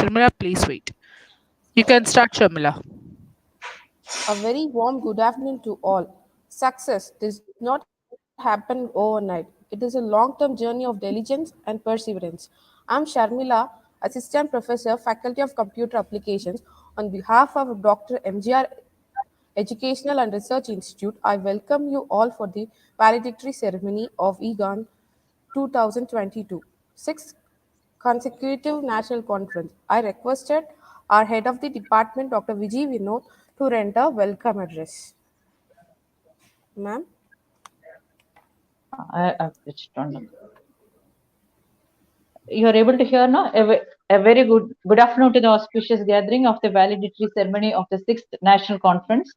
Sharmila, please wait. You can start, Sharmila. A very warm good afternoon to all. Success does not happen overnight. It is a long-term journey of diligence and perseverance. I'm Sharmila, Assistant Professor, Faculty of Computer Applications. On behalf of Dr. M.G.R. Educational and Research Institute, I welcome you all for the valedictory ceremony of EGON 2022, sixth consecutive national conference. I requested our head of the department, Dr. Vijay Vinod, to render welcome address. Ma'am. I've switched on. You are able to hear now? A very good afternoon to the auspicious gathering of the valedictory ceremony of the 6th National Conference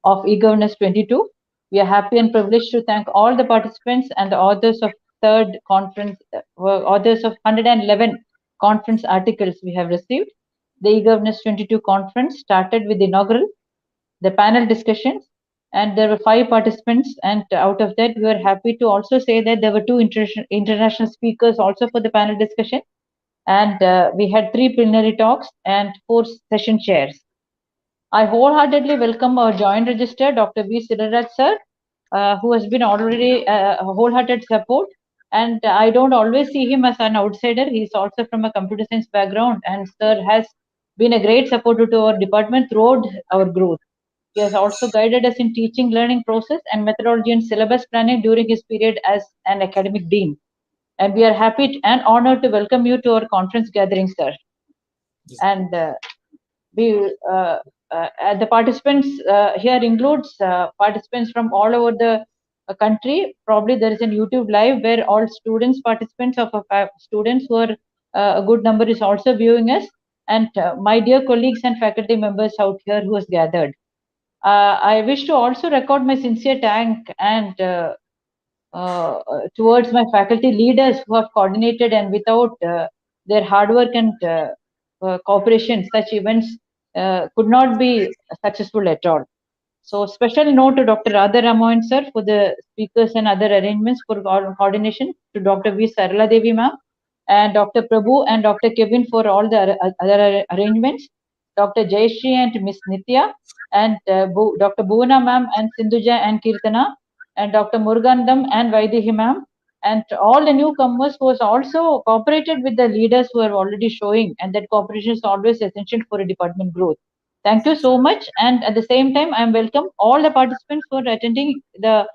of e-Governance 22. We are happy and privileged to thank all the participants and the authors of third conference, authors of 111 conference articles we have received. The e-Governance 22 conference started with the inaugural, the panel discussions, and there were 5 participants, and out of that we were happy to also say that there were 2 international speakers also for the panel discussion, and we had 3 plenary talks and 4 session chairs. I wholeheartedly welcome our joint registrar, Dr. V. Siddharth sir, who has been already a wholehearted support, and I don't always see him as an outsider. He's also from a computer science background, and sir has been a great supporter to our department throughout our growth. He has also guided us in teaching, learning process and methodology and syllabus planning during his period as an academic dean. And we are happy and honored to welcome you to our conference gathering, sir. And the participants here includes participants from all over the country. Probably there is a YouTube live where all students, participants of students who are a good number is also viewing us. And my dear colleagues and faculty members out here who has gathered. I wish to also record my sincere thank and towards my faculty leaders who have coordinated, and without their hard work and cooperation, such events could not be successful at all. So special note to Dr. Radha Ramohan sir for the speakers and other arrangements for coordination, to Dr. V. Sarala Devi ma'am and Dr. Prabhu and Dr. Kevin for all the other arrangements, Dr. Jayashree and Miss Nitya, and Dr. Bhuvana ma'am and Sindhuja and Kirtana, and Dr. Murugandam and Vaidehi ma'am, and all the newcomers who has also cooperated with the leaders who are already showing, and that cooperation is always essential for a department growth. Thank you so much, and at the same time, I welcome all the participants for attending the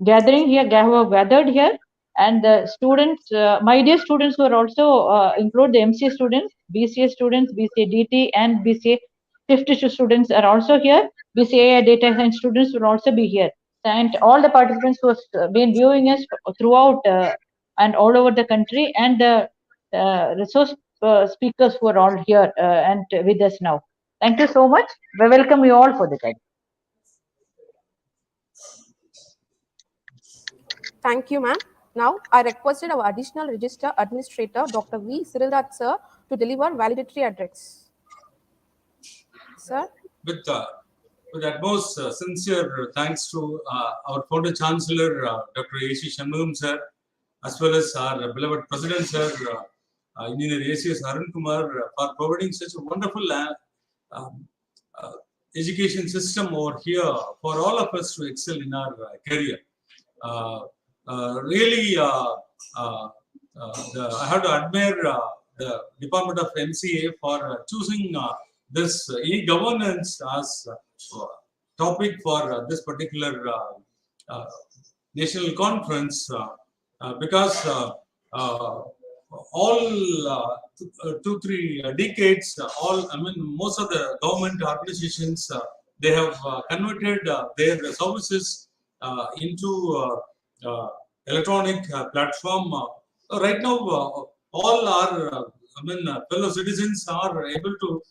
gathering here, who have gathered here, and the students, my dear students who are also include the MCA students, BCA students, BCA DT, and BCA 52 students are also here. BCA data science students will also be here, and all the participants who have been viewing us throughout and all over the country, and the resource speakers who are all here and with us now. Thank you so much. We welcome you all for the guide. Thank you, ma'am. Now, I requested our additional register administrator, Dr. V. Siddharth sir, to deliver valedictory address. Sir? With utmost sincere thanks to our founder chancellor, Dr. A.C. Shanmugam sir, as well as our beloved president sir, Engineer A.C.S. Arun Kumar, for providing such a wonderful education system over here for all of us to excel in our career. Really, I have to admire the Department of MCA for choosing this e-governance as topic for this particular national conference, because all 2-3 decades, most of the government organizations, they have converted their services into electronic platform. Right now, all our fellow citizens are able to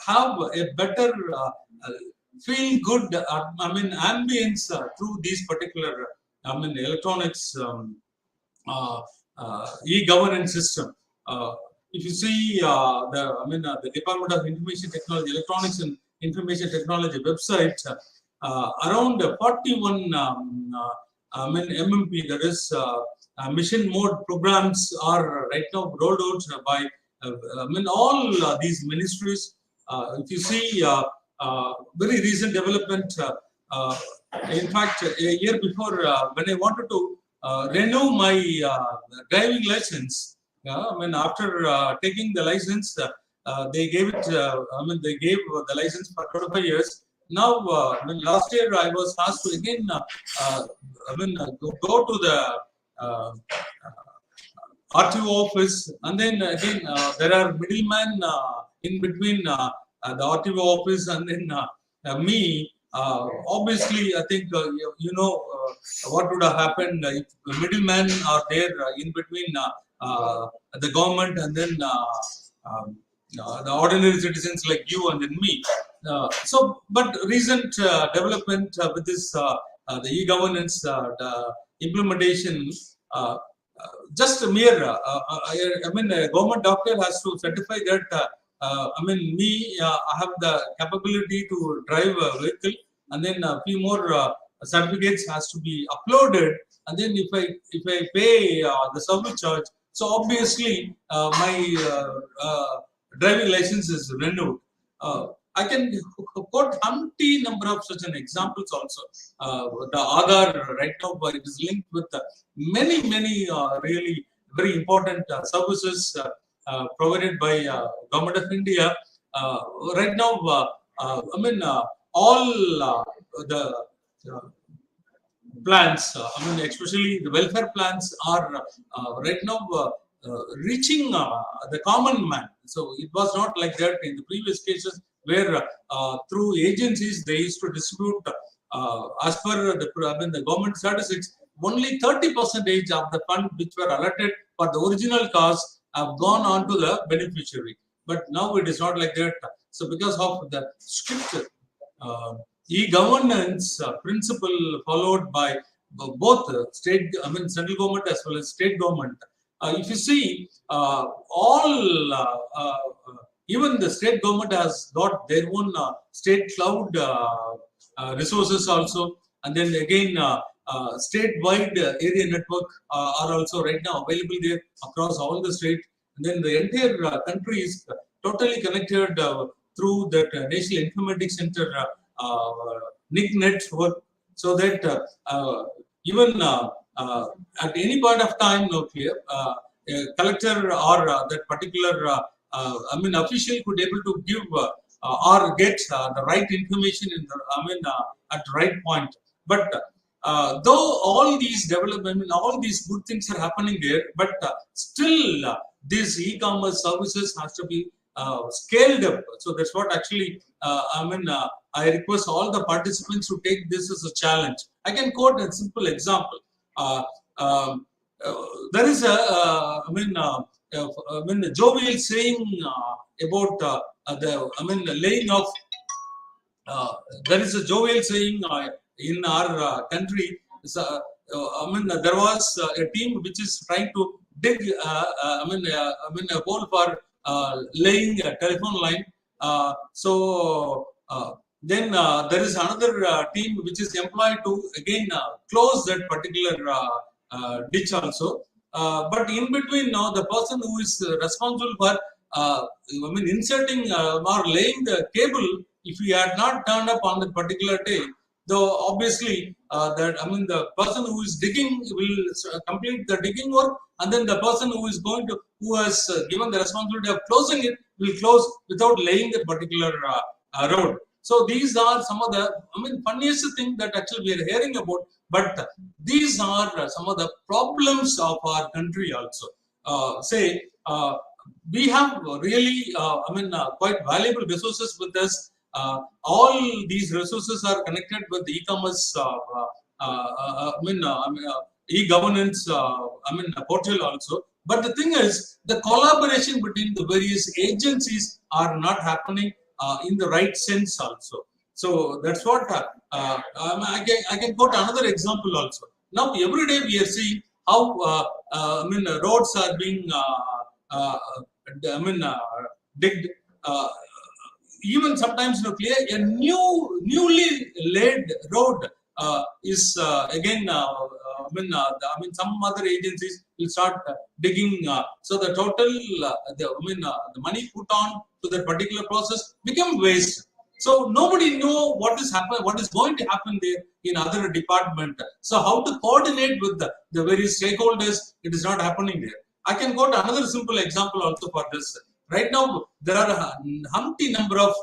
have a better feel good ambience through these particular electronics e-governance system. If you see the Department of Information Technology, Electronics and Information Technology website, around 41 MMP, that is mission mode programs, are right now rolled out by I mean, all these ministries, if you see very recent development, in fact, a year before, when I wanted to renew my driving license, I mean, after taking the license, they gave it, I mean, they gave the license for 25 years. Now, I mean, last year I was asked to again, I mean, go to the RTO office, and then again there are middlemen in between the RTO office and then me. Obviously, I think you know what would have happened if the middlemen are there in between the government and then the ordinary citizens like you and then me. But recent development with this the e-governance the implementation. Just a mere, I mean, a government doctor has to certify that, I mean, I have the capability to drive a vehicle, and then a few more certificates has to be uploaded, and then if I pay the service charge, so obviously my driving license is renewed. I can quote umpty number of such an examples also. The Aadhaar right now it is linked with many really very important services provided by Government of India. Right now, I mean, all the plans, I mean, especially the welfare plans are right now reaching the common man. So it was not like that in the previous cases where through agencies they used to distribute as per the, I mean, the government statistics, only 30% of the fund which were allotted for the original cause have gone on to the beneficiary. But now it is not like that. So because of the strict e-governance principle followed by both state, I mean, central government as well as state government. If you see, even the state government has got their own state cloud resources also, and then again state-wide area network are also right now available there across all the state. And then the entire country is totally connected through that National Informatics Center NIC network, so that even at any point of time, no clear, collector or that particular I mean, official could able to give or get the right information in the, I mean, at the right point. But though all these development, I mean, all these good things are happening there, but still these e-commerce services has to be scaled up. So that's what actually I mean, I request all the participants to take this as a challenge. I can quote a simple example. There is a I mean, the jovial saying about the, I mean, the laying of. There is a jovial saying in our country. I mean, there was a team which is trying to dig. I mean, a hole for laying a telephone line. So then there is another team which is employed to again close that particular ditch also. But in between now, the person who is responsible for I mean, inserting or laying the cable, if he had not turned up on that particular day, though obviously that, I mean, the person who is digging will complete the digging work, and then the person who is going to, who has given the responsibility of closing it, will close without laying that particular road. So these are some of the, I mean, funniest thing that actually we are hearing about, but these are some of the problems of our country also. Say, we have really, I mean, quite valuable resources with us. All these resources are connected with the e-commerce, I mean, e-governance, I mean, portal also. But the thing is, the collaboration between the various agencies are not happening in the right sense also. So that's what I can quote another example also. Now every day we are seeing how I mean, roads are being I mean, digged. Even sometimes, you know, clear a newly laid road is again some other agencies will start digging. So the total, the money put on to that particular process become waste. So nobody know what is going to happen there in other department. So how to coordinate with the various stakeholders? It is not happening there. I can go to another simple example also for this. Right now, there are a humpty number of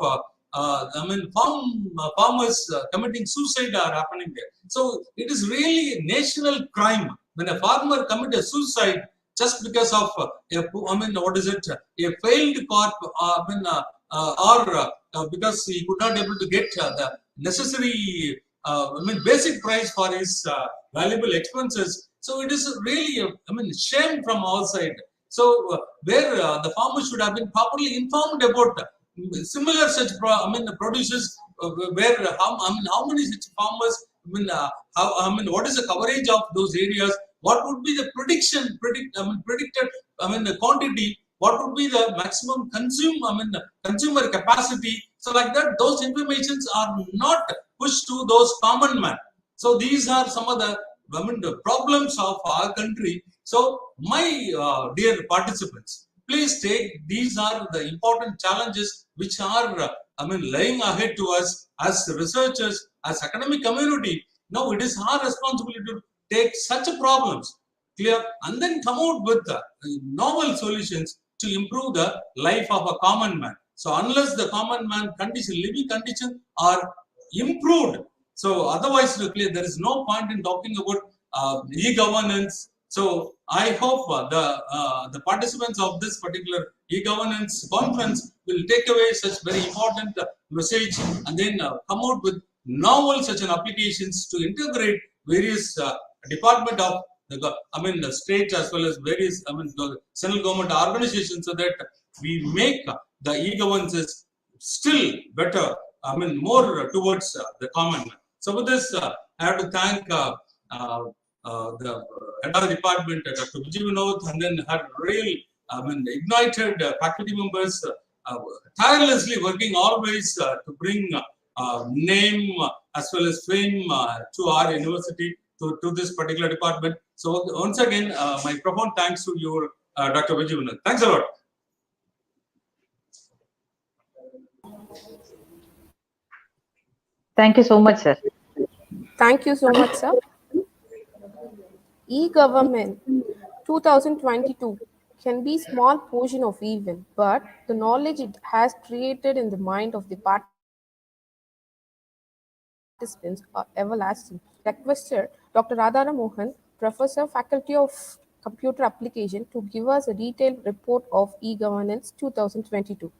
farmers committing suicide are happening there. So it is really a national crime when a farmer commit a suicide just because of what is it? A failed crop, or because he could not able to get the necessary, basic price for his valuable expenses. So it is really, shame from our side. So where the farmers should have been properly informed about similar such produces, where how many such farmers, what is the coverage of those areas, what would be the predicted the quantity, what would be the maximum consumer capacity. So like that, those informations are not pushed to those common man. So these are some of the problems of our country. So my dear participants, please take, these are the important challenges which are lying ahead to us as researchers, as academic community. Now it is our responsibility to take such problems clear and then come out with novel solutions to improve the life of a common man. So unless the common man living conditions are improved, so otherwise there is no point in talking about e-governance. So I hope the participants of this particular e-governance conference will take away such very important message and then come out with novel such an applications to integrate various department of the state as well as various the central government organizations, so that we make the e-governance still better. More towards the common man. So with this, I have to thank the head of the department, Dr. Vinod, and then her real, ignited faculty members, tirelessly working always to bring name as well as fame to our university, to this particular department. So once again, my profound thanks to you, Dr. Vinod. Thanks a lot. Thank you so much, sir. Thank you so much, sir. E-government 2022 can be small portion of evil, but the knowledge it has created in the mind of the participants are everlasting. Requester Dr. Radhara Mohan, Professor, Faculty of Computer Application, to give us a detailed report of e-governance 2022.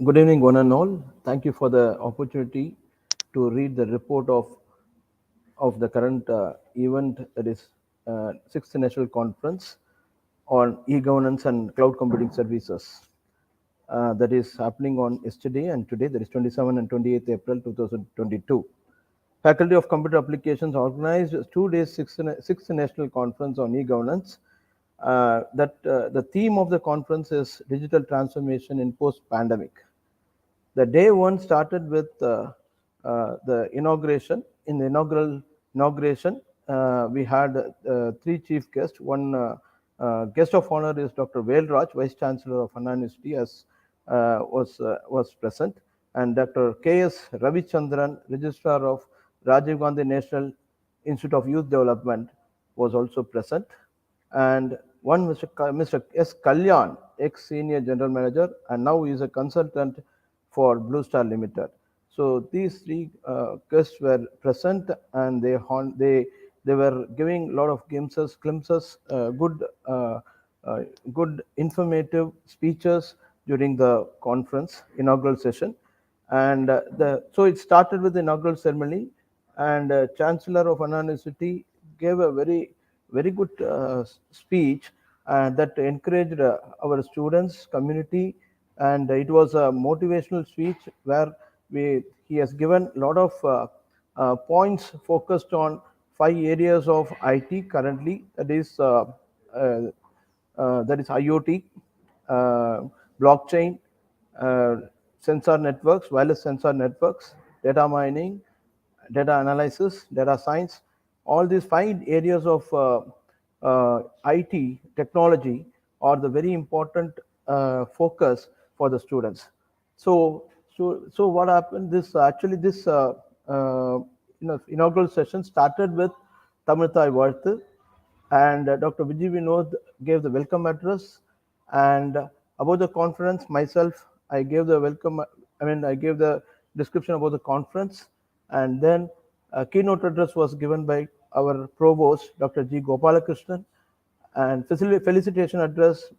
Good evening, one and all. Thank you for the opportunity to read the report of the current event, that is 6th National Conference on e-governance and cloud computing services. That is happening on yesterday and today, that is 27 and 28th April 2022. Faculty of Computer Applications organized 2 days 6th National Conference on e-governance. The theme of the conference is digital transformation in post-pandemic. The day one started with the inauguration. In the inauguration, we had 3 chief guests. One guest of honor is Dr. Velraj, Vice Chancellor of Anna University, as was present, and Dr. K.S. Ravichandran, Registrar of Rajiv Gandhi National Institute of Youth Development, was also present, and one Mr. S. Kalyan, ex-senior general manager, and now he is a consultant for Blue Star Limited. So these 3 guests were present, and they were giving a lot of glimpses, good informative speeches during the conference inaugural session. And so it started with the inaugural ceremony, and Chancellor of Anna University gave a very good speech that encouraged our students, community, and it was a motivational speech where he has given a lot of points focused on 5 areas of IT currently, that is IoT, blockchain, sensor networks, wireless sensor networks, data mining, data analysis, data science. All these 5 areas of IT technology are the very important focus for the students. So what happened? This actually this inaugural session started with Tamilthai Varthu, and Dr. Vijay Vinod gave the welcome address. And about the conference, myself, I gave the welcome. I gave the description about the conference, and then a keynote address was given by our provost, Dr. G. Gopalakrishnan, and felicitation address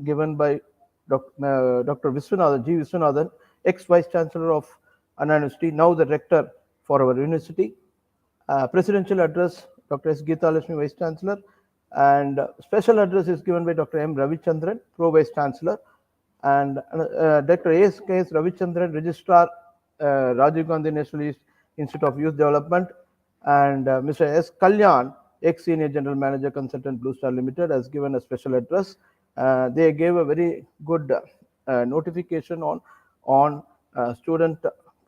given by Dr. Viswanathan, G. Viswanathan, ex-Vice Chancellor of Anna University, now the Rector for our university. Presidential address, Dr. S. Geeta Lakshmi, Vice Chancellor, and special address is given by Dr. M. Ravichandran, Pro Vice Chancellor, and Dr. A.S.K.S. Ravichandran, Registrar, Rajiv Gandhi National Institute of Youth Development, and Mr. S. Kalyan, ex-Senior General Manager, Consultant, Blue Star Limited, has given a special address. They gave a very good notification on student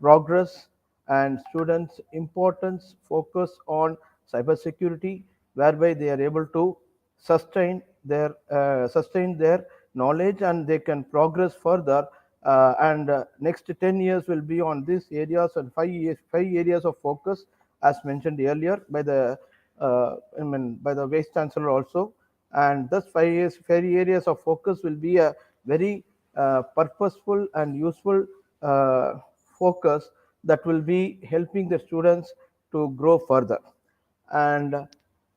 progress and students' importance focus on cybersecurity, whereby they are able to sustain their knowledge and they can progress further. And next 10 years will be on these areas, and 5 areas of focus, as mentioned earlier by the by the Vice Chancellor also. And thus 5 areas of focus will be a very purposeful and useful focus that will be helping the students to grow further. And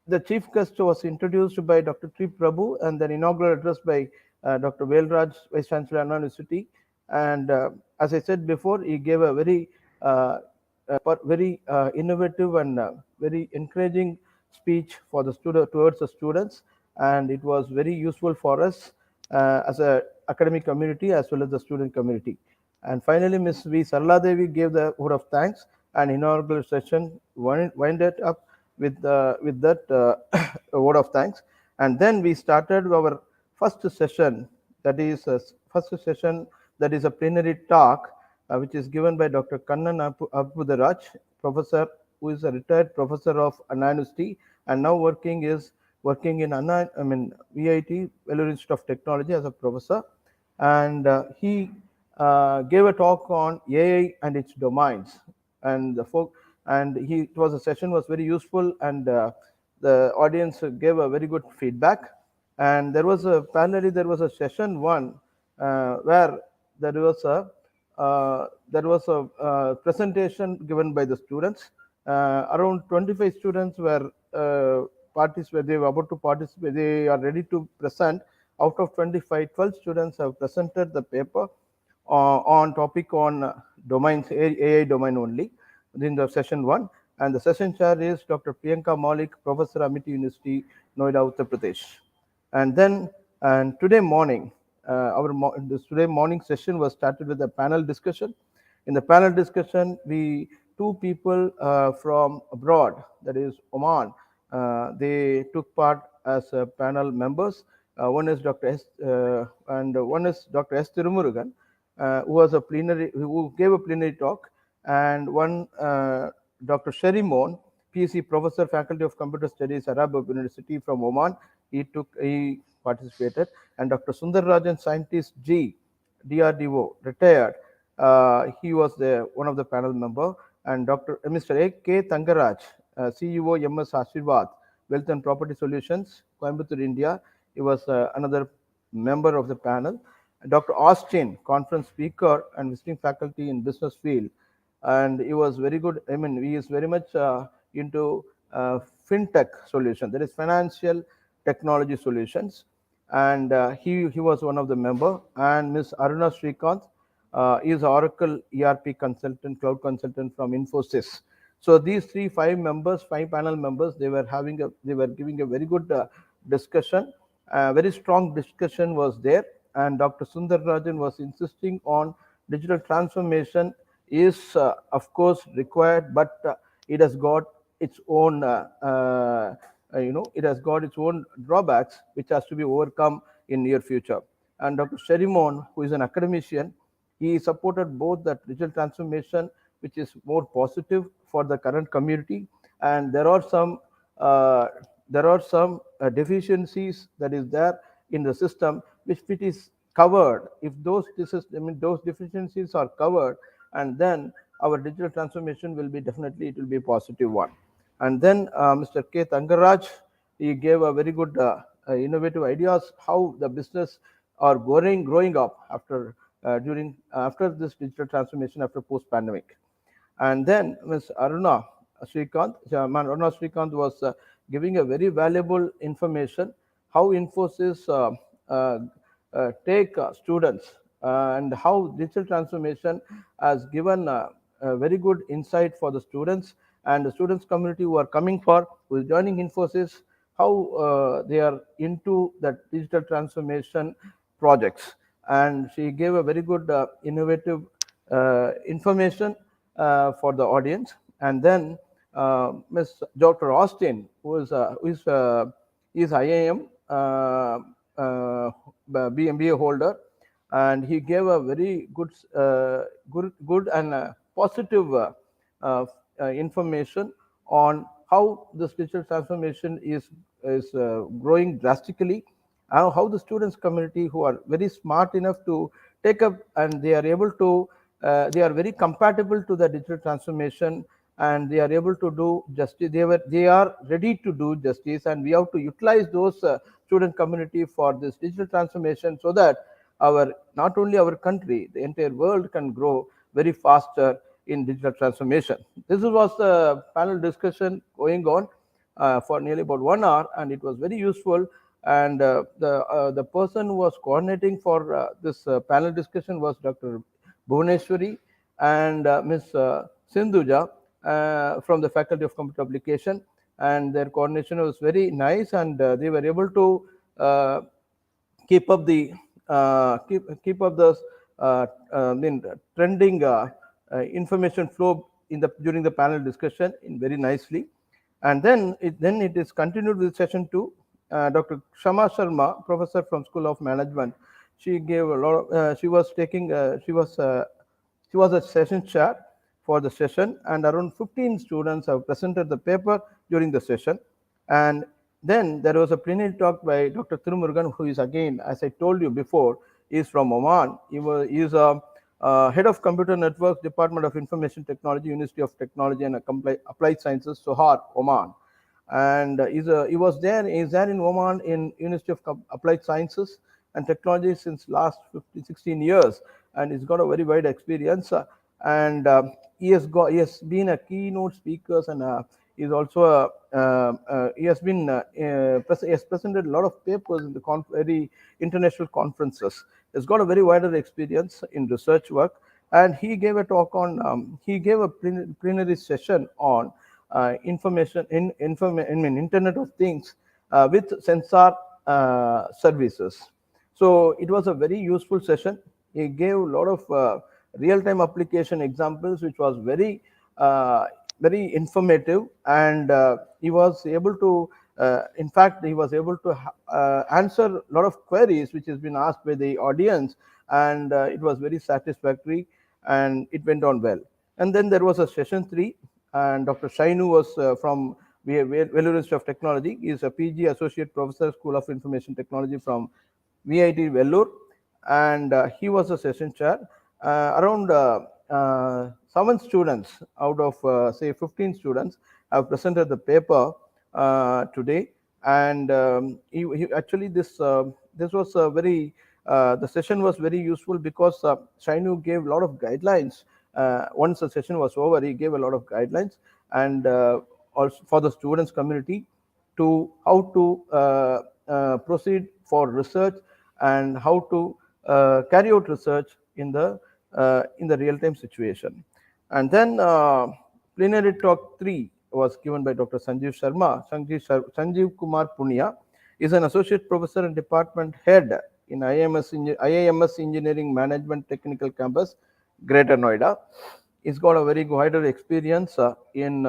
the chief guest was introduced by Dr. Tri Prabhu, and then inaugural address by Dr. Velraj, Vice Chancellor, Anna University. And as I said before, he gave a very innovative and very encouraging speech for the student towards the students, and it was very useful for us as a academic community as well as the student community. And finally, Ms. V. Sarla Devi gave the word of thanks, and inaugural session winded up with that word of thanks. And then we started our first session, that is a plenary talk, which is given by Dr. Kannan Abbudaraj, professor, who is a retired professor of Anna University and now working in VIT, Vellore Institute of Technology, as a professor. And he gave a talk on AI and its domains, and the session was very useful, and the audience gave a very good feedback. And there was a session one where there was a presentation given by the students. Around 25 students were participate. They were about to participate. They are ready to present. Out of 25, 12 students have presented the paper on topic on domains, AI domain only, in the session one. And the session chair is Dr. Priyanka Malik, Professor, Amity University, Noida, Uttar Pradesh. And then today morning, today morning session was started with a panel discussion. In the panel discussion, two people from abroad, that is Oman, they took part as panel members. One is Dr. S. And one is Dr. S. Tirumurugan, who gave a plenary talk, and one Dr. Sherry Mon, PhD Professor, Faculty of Computer Studies, Arab University from Oman. He participated, and Dr. Sundar Rajan, Scientist G, DRDO, retired. He was one of the panel member, and Mr. A.K. Tangaraj, CEO, MS Ashirwad, Wealth and Property Solutions, Coimbatore, India. He was another member of the panel. Dr. Austin, conference speaker and visiting faculty in business field, and he was very good. He is very much into fintech solution, that is financial technology solutions, and he was one of the member. And Ms. Aruna Srikanth is Oracle ERP consultant, cloud consultant from Infosys. So these five panel members, they were giving a very good discussion. Very strong discussion was there, and Dr. Sundar Rajan was insisting on digital transformation is of course required, but it has got its own drawbacks which has to be overcome in near future. And Dr. Sherimon, who is an academician, he supported both the digital transformation which is more positive for the current community, and uh, there are some deficiencies that is there in the system, which it is covered. If those those deficiencies are covered, and then our digital transformation will be definitely, it will be a positive one. And then Mr. K. Tangaraj, he gave a very good innovative ideas how the business are growing up after during after this digital transformation, after post pandemic. And then Ms. Aruna Srikanth was giving a very valuable information how Infosys uh, take students and how digital transformation has given a very good insight for the students and the students community who are coming for, who is joining Infosys, how they are into that digital transformation projects. And she gave a very good innovative information for the audience. And then Ms. Dr. Austin, is IIM BMBA holder, and he gave a very good and positive uh, information on how this digital transformation is growing drastically, how the students community who are very smart enough to take up, and they are able to they are very compatible to the digital transformation, and they are able to do justice, they are ready to do justice, and we have to utilize those student community for this digital transformation, so that our, not only our country, the entire world can grow very faster in digital transformation. This was a panel discussion going on for nearly about 1 hour, and it was very useful. And the person who was coordinating for this panel discussion was Dr. Bhuvaneshwari and Ms. Sindhuja from the Faculty of Computer Application, and their coordination was very nice, and they were able to keep up the keep up the trending information flow in the during the panel discussion in very nicely. And then it is continued with session 2. Dr. Shama Sharma, professor from School of Management, she gave a lot of, she was a session chair for the session, and around 15 students have presented the paper during the session. And then there was a plenary talk by Dr. Thirumurugan, who is again, as I told you before, is from Oman. He is a head of Computer Networks, Department of Information Technology, University of Technology and Applied Sciences, Sohar, Oman. And he was there. He is there in Oman in University of Applied Sciences and Technology since last 15, 16 years, and he's got a very wide experience. And he has been a keynote speaker, and he's also he has been he has presented a lot of papers in the very international conferences. He's got a very wider experience in research work, and he gave a talk on he gave a plenary session on information in Internet of Things with sensor services. So it was a very useful session. He gave a lot of real-time application examples, which was very informative, and he was able to in fact, he was able to answer a lot of queries which has been asked by the audience, and it was very satisfactory, and it went on well. And then there was a session 3, and Dr. Shainu was from Vellore Institute of Technology. He is a PG Associate Professor, School of Information Technology from VIT Vellore, and he was a session chair. Around 7 students out of say 15 students have presented the paper today, and actually this was a very the session was very useful, because Shainu gave a lot of guidelines. Once the session was over, he gave a lot of guidelines, and also for the students community to how to proceed for research, and how to carry out research in the real-time situation. And then plenary talk 3 was given by Dr. Sanjeev Sharma. Sanjeev Kumar Punia is an associate professor and department head in IIMS Engineering Management Technical Campus, Greater Noida. He's got a very wider experience in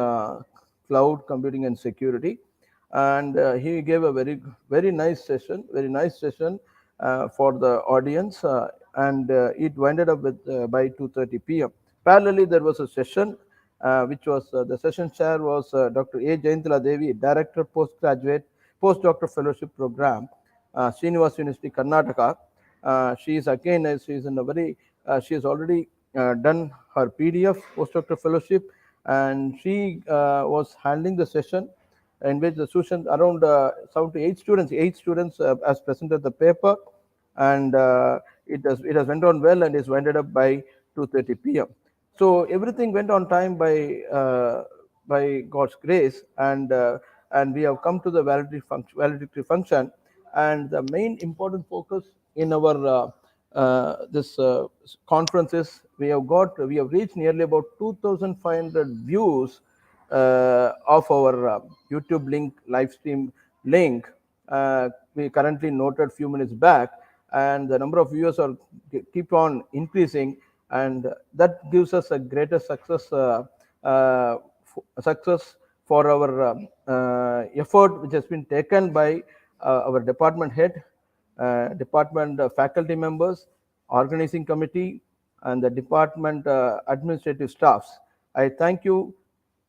cloud computing and security, and he gave a very nice session, for the audience, and it winded up with by 2:30 p.m. Parallelly, there was a session which was the session chair was Dr. A. Jayantala Devi, Director Postgraduate Postdoctoral Fellowship Program, Srinivas University, Karnataka. She is again, she is in a very, she has already done her PDF postdoctoral fellowship, and she was handling the session in which the students around 7 to 8 students has presented the paper, and it has went on well and is winded up by 2:30 p.m. So everything went on time by God's grace, and we have come to the valedictory function, and the main important focus in our this conference is we have reached nearly about 2,500 views of our YouTube link live stream link. We currently noted few minutes back, and the number of viewers are keep on increasing, and that gives us a greater success for our effort which has been taken by our department head, department faculty members, organizing committee, and the department administrative staffs. I thank you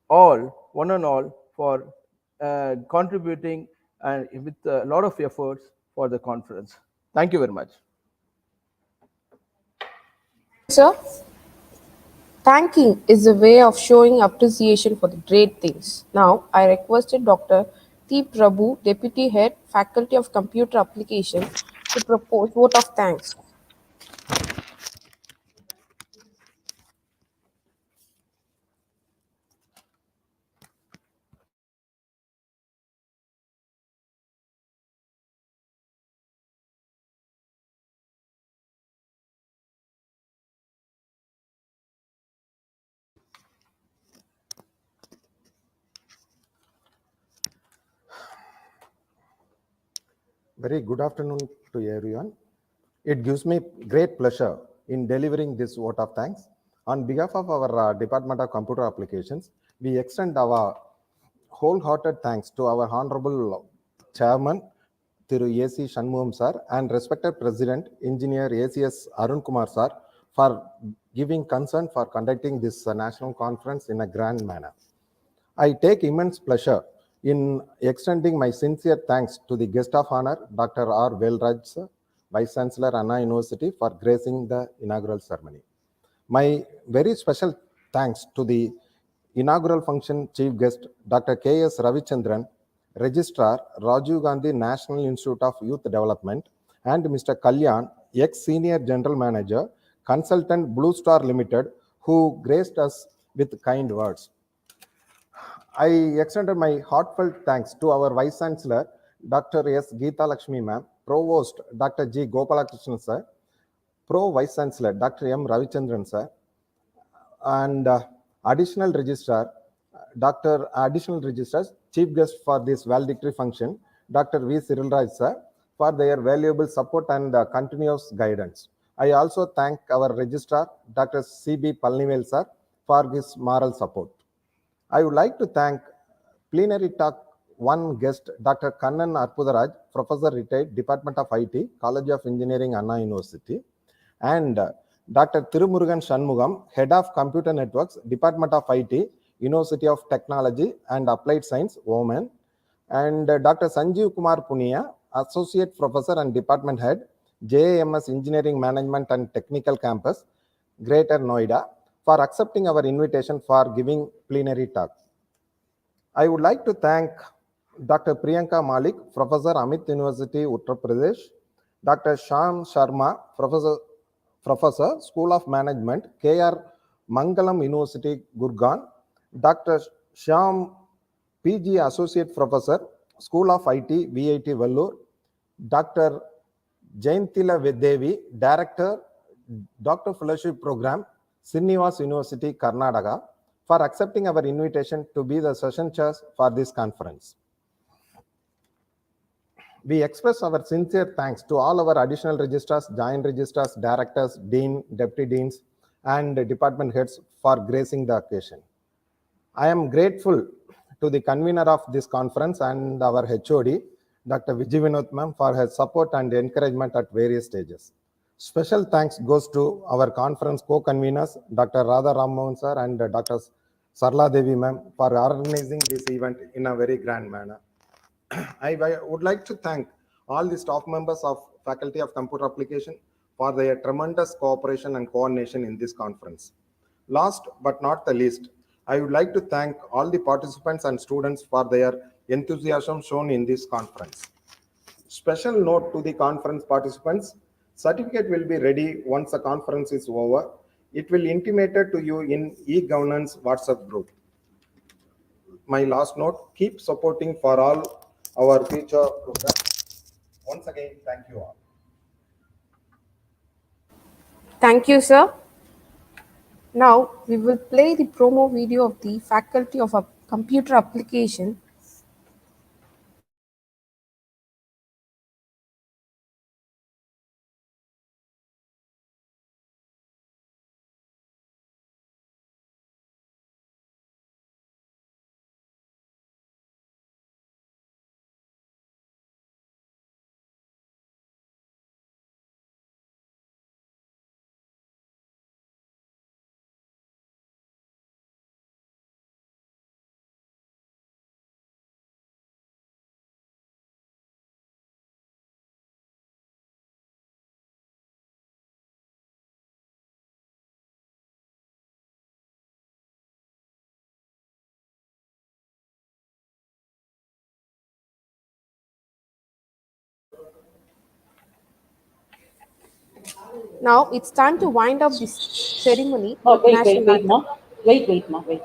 all, one and all, for contributing and with a lot of efforts for the conference. Thank you very much. Sir, thanking is a way of showing appreciation for the great things. Now, I requested Dr. T. Prabhu, Deputy Head, Faculty of Computer Application, to propose vote of thanks. Very good afternoon to everyone. It gives me great pleasure in delivering this vote of thanks. On behalf of our Department of Computer Applications, we extend our wholehearted thanks to our Honorable Chairman, Thiru A.C. Shanmugam Sir, and respected President, Engineer A.C.S. Arun Kumar Sir, for giving consent for conducting this national conference in a grand manner. I take immense pleasure in extending my sincere thanks to the guest of honor, Dr. R. Velraj, Vice Chancellor, Anna University, for gracing the inaugural ceremony. My very special thanks to the inaugural function chief guest, Dr. K.S. Ravichandran, Registrar, Rajiv Gandhi National Institute of Youth Development, and Mr. Kalyan, ex-Senior General Manager, Consultant Blue Star Limited, who graced us with kind words. I extended my heartfelt thanks to our Vice Chancellor, Dr. S. Geeta Lakshmi Ma'am, Provost, Dr. G. Gopalakrishnan Sir, Pro Vice Chancellor, Dr. M. Ravichandran Sir, and Additional Registrars, Chief Guest for this valedictory function, Dr. V. Cyril Raj Sir, for their valuable support and continuous guidance. I also thank our Registrar, Dr. C.B. Palnivel Sir, for his moral support. I would like to thank Plenary Talk 1 guest, Dr. Kannan Arpudaraj, Professor Retired, Department of IT, College of Engineering, Anna University, and Dr. Tirumurugan Shanmugam, Head of Computer Networks, Department of IT, University of Technology and Applied Science, Women, and Dr. Sanjeev Kumar Punia, Associate Professor and Department Head, JAMS Engineering Management and Technical Campus, Greater Noida, for accepting our invitation for giving plenary talk. I would like to thank Dr. Priyanka Malik, Professor, Amit University, Uttar Pradesh, Dr. Shyam Sharma, Professor, School of Management, KR Mangalam University, Gurgaon, Dr. Shyam PG, Associate Professor, School of IT, VIT, Vellore, Dr. Jayantila Devi, Director, Doctor Fellowship Program, Srinivas University, Karnataka, for accepting our invitation to be the session chairs for this conference. We express our sincere thanks to all our additional registrars, joint registrars, directors, dean, deputy deans, and department heads for gracing the occasion. I am grateful to the convener of this conference and our HOD, Dr. Vijay Vinod Ma'am, for her support and encouragement at various stages. Special thanks goes to our conference co-conveners, Dr. Radha Rammohan sir and Dr. Sarla Devi ma'am, for organizing this event in a very grand manner. I would like to thank all the staff members of Faculty of Computer Application for their tremendous cooperation and coordination in this conference. Last but not the least, I would like to thank all the participants and students for their enthusiasm shown in this conference. Special note to the conference participants, certificate will be ready once the conference is over. It will intimated to you in e-governance WhatsApp group. My last note, keep supporting for all our future programs. Once again, thank you all. Thank you, sir. Now we will play the promo video of the Faculty of Computer Application. Now it's time to wind up this ceremony Oh, with national wait, anthem. ma. Wait, ma. Wait.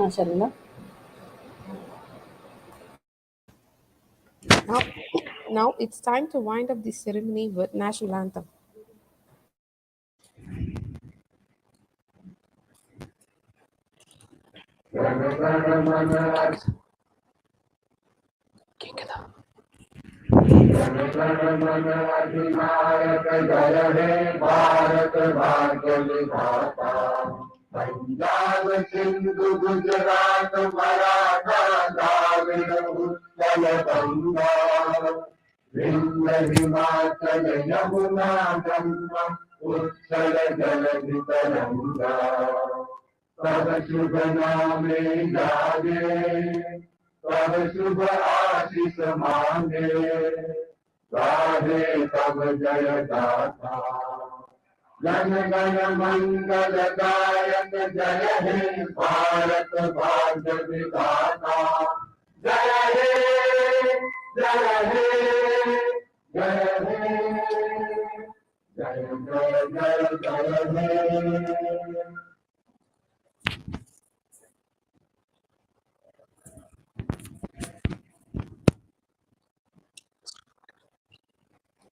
Sharmila. Now it's time to wind up this ceremony with national anthem. Punjab Sindhu Gujarat Maratha Dravid Utkal Ganga Vindhya Himachal Yamuna Ganga Utkal जलधि तरंगा तब शुभ नामे जागे तब शुभ आशीष मांगे गाहे तब जय गाथा जन गण मंगल दायक जय हे भारत भाग्य विधाता जय हे जय हे जय हे जय जय जय जय हे